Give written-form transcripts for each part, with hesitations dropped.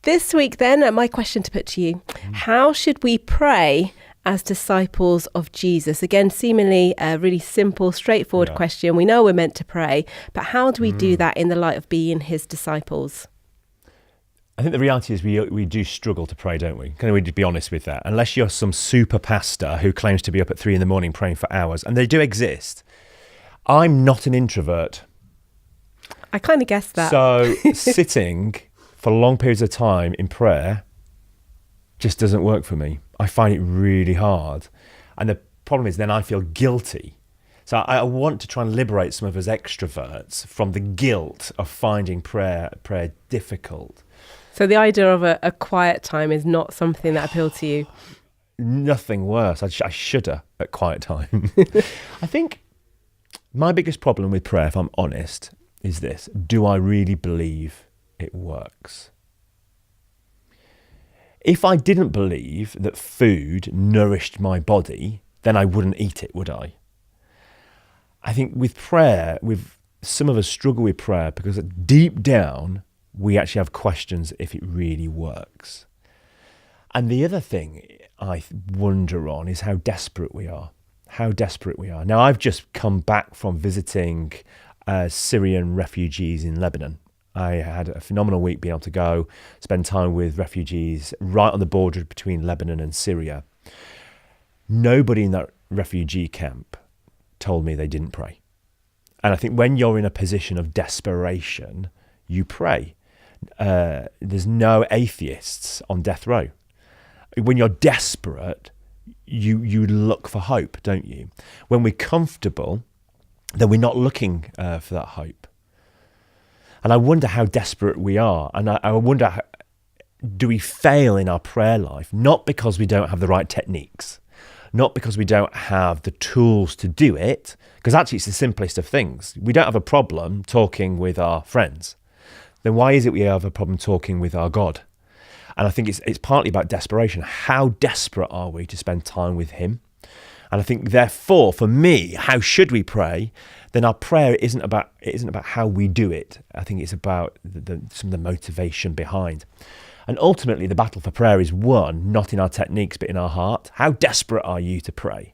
This week then, my question to put to you, how should we pray as disciples of Jesus? Again, seemingly a really simple, straightforward question. We know we're meant to pray, but how do we do that in the light of being his disciples? I think the reality is we do struggle to pray, don't we? Can we just be honest with that? Unless you're some super pastor who claims to be up at 3 a.m. praying for hours, and they do exist. I'm not an introvert. I kind of guessed that. So sitting for long periods of time in prayer just doesn't work for me. I find it really hard. And the problem is then I feel guilty. So I want to try and liberate some of us extroverts from the guilt of finding prayer difficult. So the idea of a quiet time is not something that appealed to you? Nothing worse. I shudder at quiet time. I think my biggest problem with prayer, if I'm honest, is this. Do I really believe it works? If I didn't believe that food nourished my body, then I wouldn't eat it, would I? I think with prayer, some of us struggle with prayer because deep down, we actually have questions if it really works. And the other thing I wonder on is how desperate we are. How desperate we are. Now, I've just come back from visiting Syrian refugees in Lebanon. I had a phenomenal week being able to go spend time with refugees right on the border between Lebanon and Syria. Nobody in that refugee camp told me they didn't pray. And I think when you're in a position of desperation, you pray. There's no atheists on death row. When you're desperate, you look for hope, don't you? When we're comfortable, then we're not looking for that hope. And I wonder how desperate we are. And I wonder, do we fail in our prayer life? Not because we don't have the right techniques, not because we don't have the tools to do it, because actually it's the simplest of things. We don't have a problem talking with our friends. Then why is it we have a problem talking with our God? And I think it's partly about desperation. How desperate are we to spend time with him? And I think, therefore, for me, how should we pray? Then our prayer isn't about how we do it. I think it's about some of the motivation behind. And ultimately, the battle for prayer is won, not in our techniques, but in our heart. How desperate are you to pray?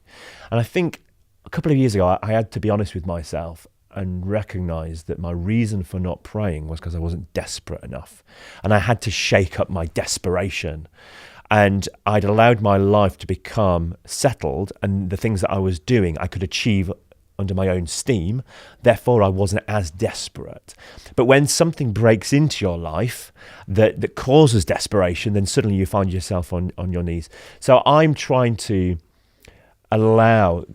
And I think a couple of years ago, I had to be honest with myself and recognise that my reason for not praying was because I wasn't desperate enough. And I had to shake up my desperation. And I'd allowed my life to become settled, and the things that I was doing I could achieve under my own steam. Therefore, I wasn't as desperate. But when something breaks into your life that causes desperation, then suddenly you find yourself on your knees. So I'm trying to allow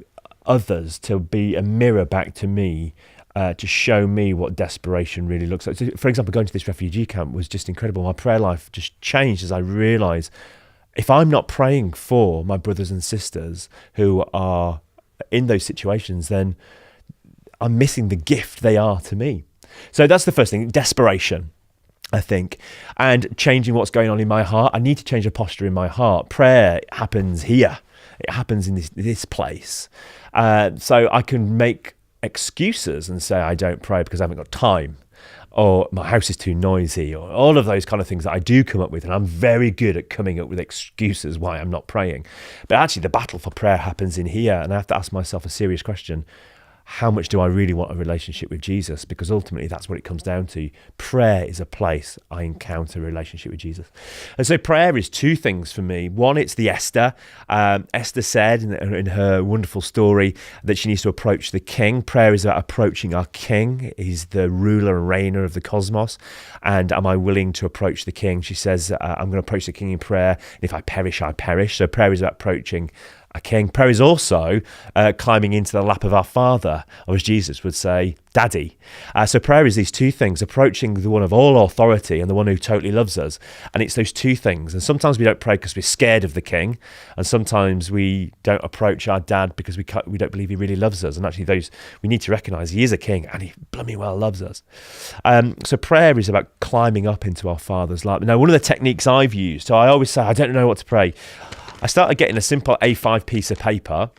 others to be a mirror back to me, to show me what desperation really looks like. So, for example, going to this refugee camp was just incredible. My prayer life just changed as I realised if I'm not praying for my brothers and sisters who are in those situations, then I'm missing the gift they are to me. So that's the first thing, desperation, I think, and changing what's going on in my heart. I need to change the posture in my heart. Prayer happens here. It happens in this place. So I can make excuses and say I don't pray because I haven't got time, or my house is too noisy, or all of those kind of things that I do come up with. And I'm very good at coming up with excuses why I'm not praying. But actually the battle for prayer happens in here. And I have to ask myself a serious question. How much do I really want a relationship with Jesus? Because ultimately that's what it comes down to. Prayer is a place I encounter a relationship with Jesus. And so prayer is two things for me. One, it's the Esther. Esther said in her wonderful story that she needs to approach the king. Prayer is about approaching our king. He's the ruler and reigner of the cosmos. And am I willing to approach the king? She says, I'm going to approach the king in prayer. And if I perish, I perish. So prayer is about approaching a king. Prayer is also climbing into the lap of our Father, or as Jesus would say, Daddy. So prayer is these two things, approaching the one of all authority and the one who totally loves us. And it's those two things. And sometimes we don't pray because we're scared of the king. And sometimes we don't approach our dad because we don't believe he really loves us. And actually we need to recognise he is a king and he blooming well loves us. So prayer is about climbing up into our Father's lap. Now, one of the techniques I've used, so I always say, I don't know what to pray. I started getting a simple A5 piece of paper,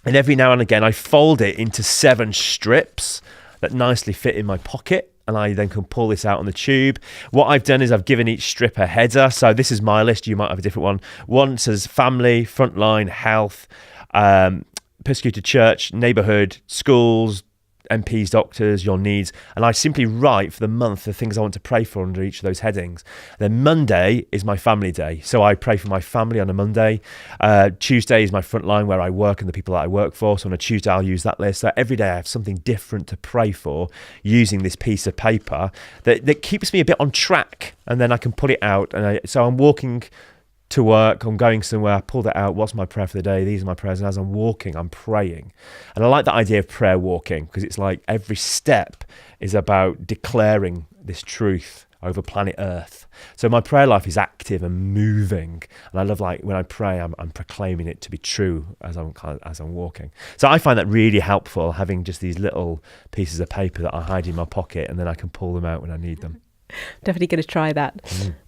and every now and again I fold it into 7 strips that nicely fit in my pocket. and I then can pull this out on the tube. What I've done is I've given each strip a header. So this is my list. You might have a different one. One says family, frontline, health, persecuted church, neighbourhood, schools, MPs, doctors, your needs. And I simply write for the month the things I want to pray for under each of those headings. Then Monday is my family day. So I pray for my family on a Monday. Tuesday is my front line where I work and the people that I work for. So on a Tuesday, I'll use that list. So every day I have something different to pray for using this piece of paper that keeps me a bit on track. And then I can put it out. And so I'm walking to work, I'm going somewhere, I pulled it out, what's my prayer for the day? These are my prayers. And as I'm walking, I'm praying. And I like that idea of prayer walking, because it's like every step is about declaring this truth over planet Earth. So my prayer life is active and moving. And I love, like, when I pray, I'm proclaiming it to be true as I'm walking. So I find that really helpful, having just these little pieces of paper that I hide in my pocket, and then I can pull them out when I need them. Definitely going to try that.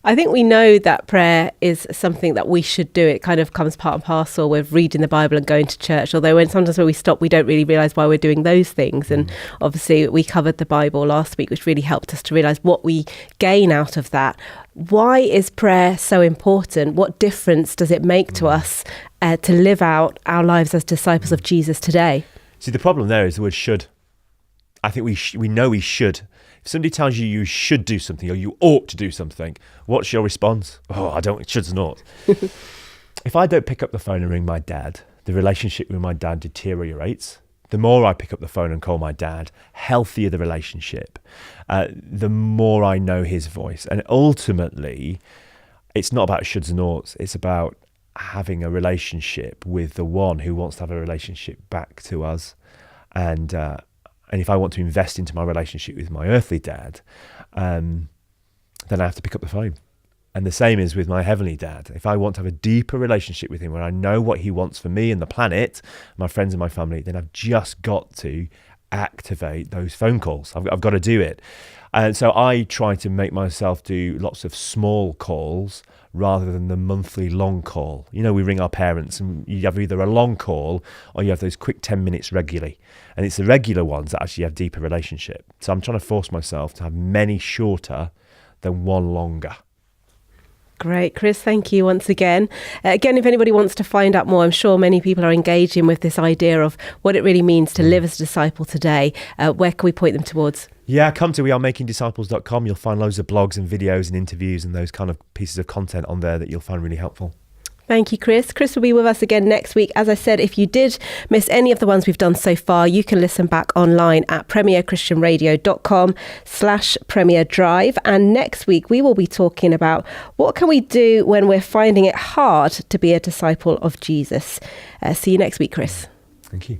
I think we know that prayer is something that we should do. It kind of comes part and parcel with reading the Bible and going to church. Although sometimes when we stop, we don't really realise why we're doing those things. And obviously we covered the Bible last week, which really helped us to realise what we gain out of that. Why is prayer so important? What difference does it make to us to live out our lives as disciples of Jesus today? See, the problem there is the word should. I think we know we should. If somebody tells you you should do something or you ought to do something, what's your response? Oh, I don't, shoulds and oughts. If I don't pick up the phone and ring my dad, the relationship with my dad deteriorates. The more I pick up the phone and call my dad, healthier the relationship, the more I know his voice. And ultimately, it's not about shoulds and oughts. It's about having a relationship with the one who wants to have a relationship back to us. And if I want to invest into my relationship with my earthly dad, then I have to pick up the phone. And the same is with my heavenly dad. If I want to have a deeper relationship with him, where I know what he wants for me and the planet, my friends and my family, then I've just got to activate those phone calls. I've got to do it. And so I try to make myself do lots of small calls rather than the monthly long call. You know, we ring our parents and you have either a long call or you have those quick 10 minutes regularly. And it's the regular ones that actually have deeper relationship. So I'm trying to force myself to have many shorter than one longer. Great, Chris, thank you once again. Again, if anybody wants to find out more, I'm sure many people are engaging with this idea of what it really means to live as a disciple today. Where can we point them towards? Yeah, come to wearemakingdisciples.com. You'll find loads of blogs and videos and interviews and those kind of pieces of content on there that you'll find really helpful. Thank you, Chris. Chris will be with us again next week. As I said, if you did miss any of the ones we've done so far, you can listen back online at premierchristianradio.com/Premier Drive. And next week, we will be talking about what can we do when we're finding it hard to be a disciple of Jesus. See you next week, Chris. Thank you.